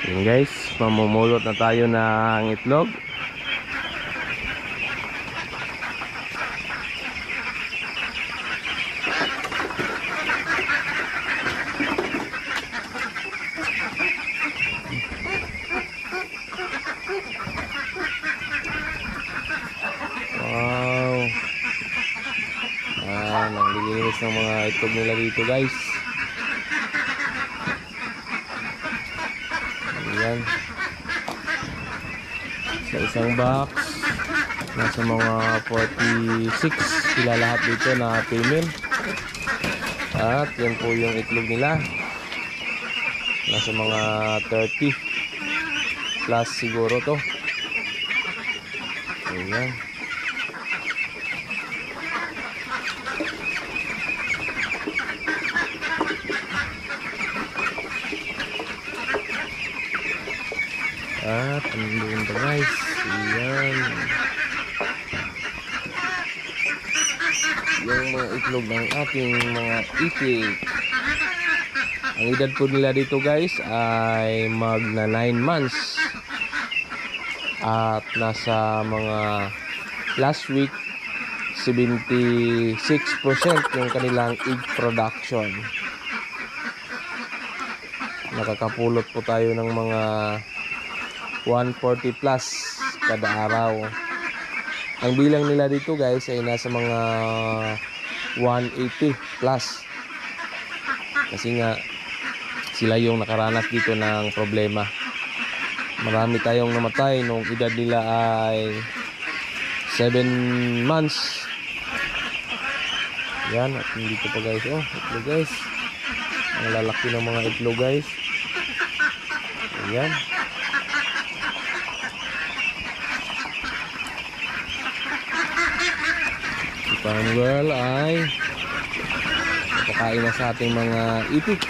Yun guys, mamumulot na tayo ng itlog. Wow. Ang linis ng mga itlog nila dito guys. Ayan. Sa isang box nasa mga 46 sila lahat dito na female. At yan po yung itlog nila. Nasa mga 30 plus siguro to. Ayan. At andun pa guys. Ayan. Yung mga itlog ng ating mga itik. Ang edad po nila dito guys ay magna 9 months. At nasa mga last week 76% yung kanilang egg production. Nakakapulot po tayo ng mga 140 plus kada araw. Ang bilang nila dito guys ay nasa mga 180 plus. Kasi nga sila yung nakaranas dito ng problema. Marami tayong namatay nung edad nila ay 7 months. Yan, at dito pa guys. Oh, itlog guys. Ang lalaki ng mga itlog guys. Ayan. Si Panuel ay napakain na sa ating mga itik.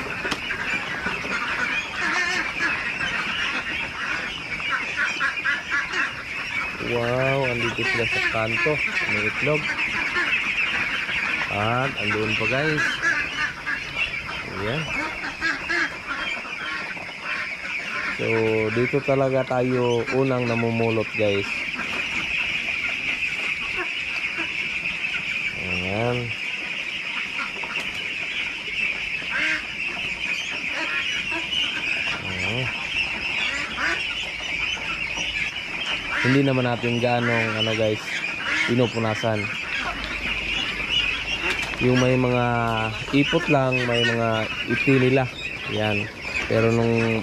Wow, andito sila sa kanto ng itlog. At andun pa guys. Ayan. So dito talaga tayo unang namumulot guys. Ayan. Hindi naman natin ganong guys pinupunasan. Yung may mga ipot lang, may mga iti nila. Yan. Pero nung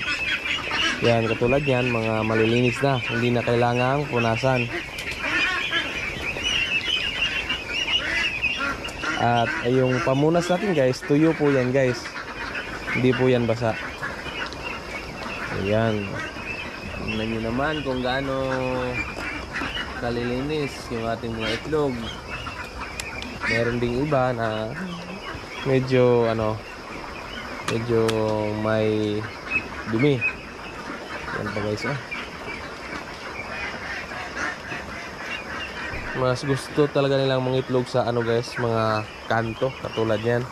yan katulad yan, mga malilinis na, hindi na kailangang punasan. At yung pamunas natin guys, tuyo po yan guys. Hindi po yan basa. Ayan. Tingnan nyo naman kung gaano kalilinis yung ating mga itlog. Meron ding iba na medyo medyo may dumi. Yan pa guys oh. Mas gusto talaga nilang mga itlog sa guys, mga kanto katulad yan.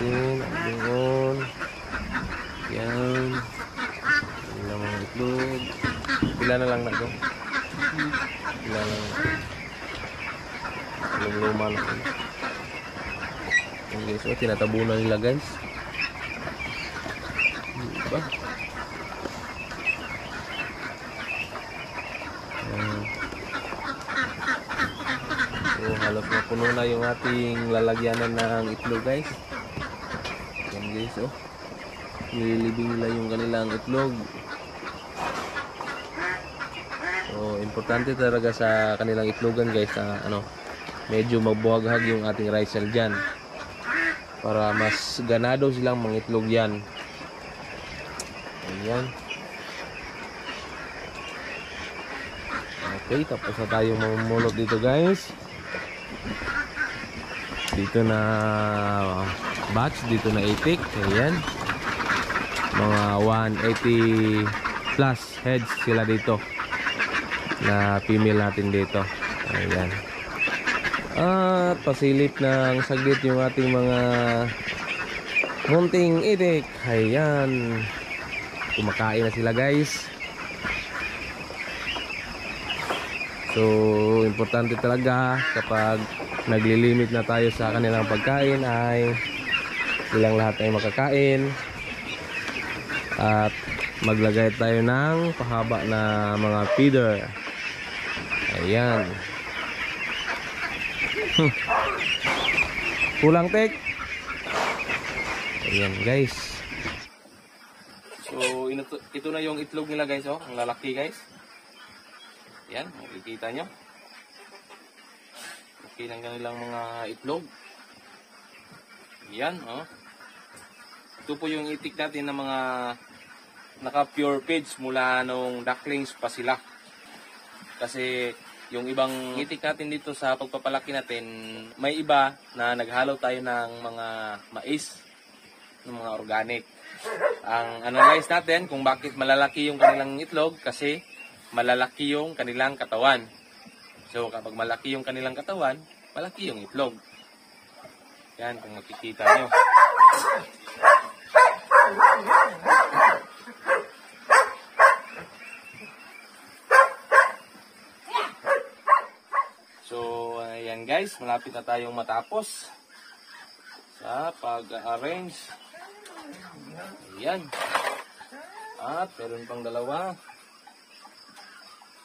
Doon. Yan. Ilang mga itlog. Pila na lang na ito. Pila lang. Luma na ito. Okay, so tinatabunan nila guys. Diba? So halos mapuno na yung ating lalagyanan ng itlog guys. Yan guys oh. Nililibing nila yung kanilang itlog. So importante talaga sa kanilang itlogan guys na medyo magbuhaghag yung ating rice cell dyan para mas ganado silang mga itlog yan. Ayan. Okay, tapos na tayo mamumulot dito guys. Dito na batch, dito na itik. Ayan. Mga 180 plus heads sila dito na female natin dito. Ayan. At pasilip ng saglit yung ating mga munting itik. Ayan, kumakain na sila guys. So importante talaga kapag naglilimit na tayo sa kanilang pagkain ay silang lahat ay makakain. At maglagay tayo ng pahaba na mga feeder. Ayan. Kulang tek. Ayan guys. So ito na yung itlog nila guys, oh, ang lalaki guys. Ayan, makikita nyo. Okay lang kanilang mga itlog. Ayan, oh. Ito po yung itik natin ng mga naka-pure feeds mula nung ducklings pa sila. Kasi yung ibang itik natin dito sa pagpapalaki natin, may iba na naghalo tayo ng mga mais, ng mga organic. Ang analyze natin kung bakit malalaki yung kanilang itlog, kasi malalaki yung kanilang katawan. So kapag malaki yung kanilang katawan, malaki yung itlog. Yan, kung makikita nyo. So ayan guys, malapit na tayong matapos sa pag-arrange. Ayan. At meron pang dalawa.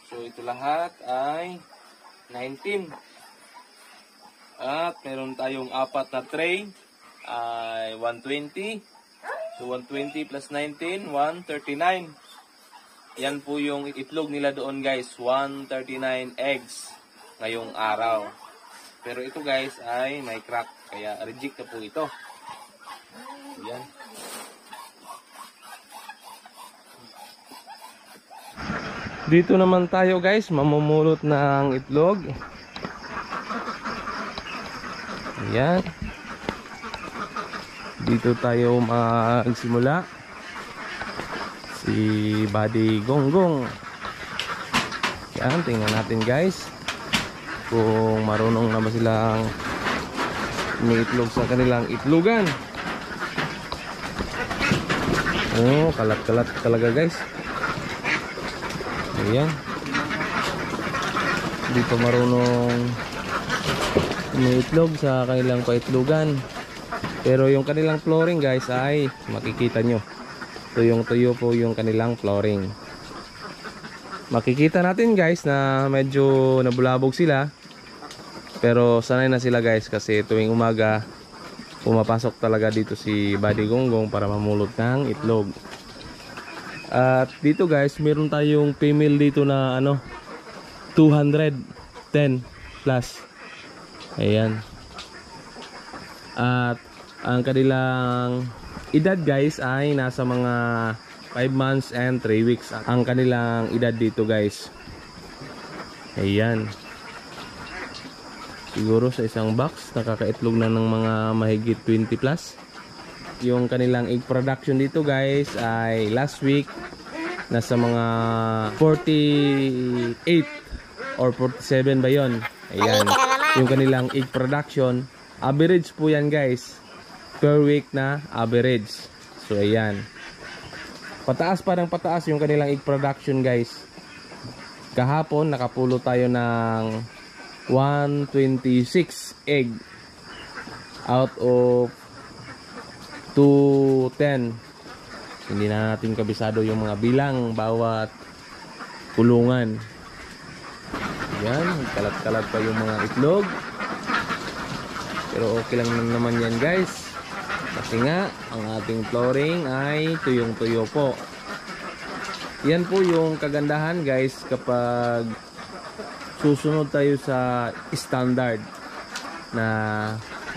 So ito lahat ay 19. At meron tayong apat na tray ay 120. So 120 plus 19, 139. Yan po yung itlog nila doon guys, 139 eggs ngayong araw. Pero ito guys ay may crack, kaya reject na po ito. Yan. Dito naman tayo guys, mamumulot ng itlog. Ayan. Dito tayo magsimula. Si Buddy Gonggong. Ayan, tingnan natin guys kung marunong na ba silang umiitlog sa kanilang itlogan. Oh, kalat-kalat talaga guys. Ayan. Hindi pa marunong umiitlog sa kanilang paitlogan. Pero yung kanilang flooring guys ay makikita nyo. Tuyong-tuyo po yung kanilang flooring. Makikita natin guys na medyo nabulabog sila. Pero sanay na sila guys kasi tuwing umaga pumapasok talaga dito si Buddy Gonggong para mamulot ng itlog. At dito guys, meron tayong female dito na 210 plus. Ayan. At ang kanilang edad guys ay nasa mga 5 months and 3 weeks. Ang kanilang edad dito guys. Ayan. Siguro sa isang box nakakaitlog na ng mga mahigit 20 plus. Yung kanilang egg production dito guys ay last week nasa mga 48 or 47 ba yon. Ayan. Yung kanilang egg production, average po yan guys, per week na average. So ayan, pataas pa ng pataas yung kanilang egg production guys. Kahapon nakapulo tayo ng 126 egg out of 210. Hindi na natin kabisado yung mga bilang bawat kulungan. Yan, kalat-kalat pa yung mga itlog. Pero okay lang naman yan guys. Kasi nga, ang ating flooring ay tuyong-tuyo po. Yan po yung kagandahan guys kapag susunod tayo sa standard na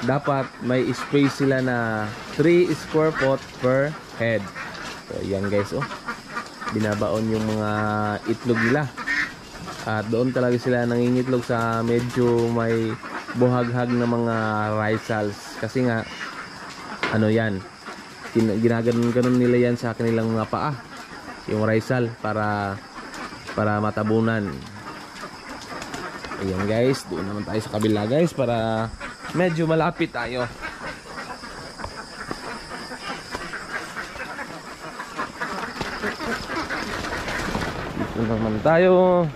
dapat may space sila na 3 square foot per head. So yan guys, oh, binabaon yung mga itlog nila. At doon talaga sila nangingitlog sa medyo may buhaghag na mga risals. Kasi nga, ano yan, ginaganon nila yan sa kanilang mga paa, yung risal, para matabunan. Ayan guys, doon naman tayo sa kabila guys para medyo malapit tayo. Dito naman tayo.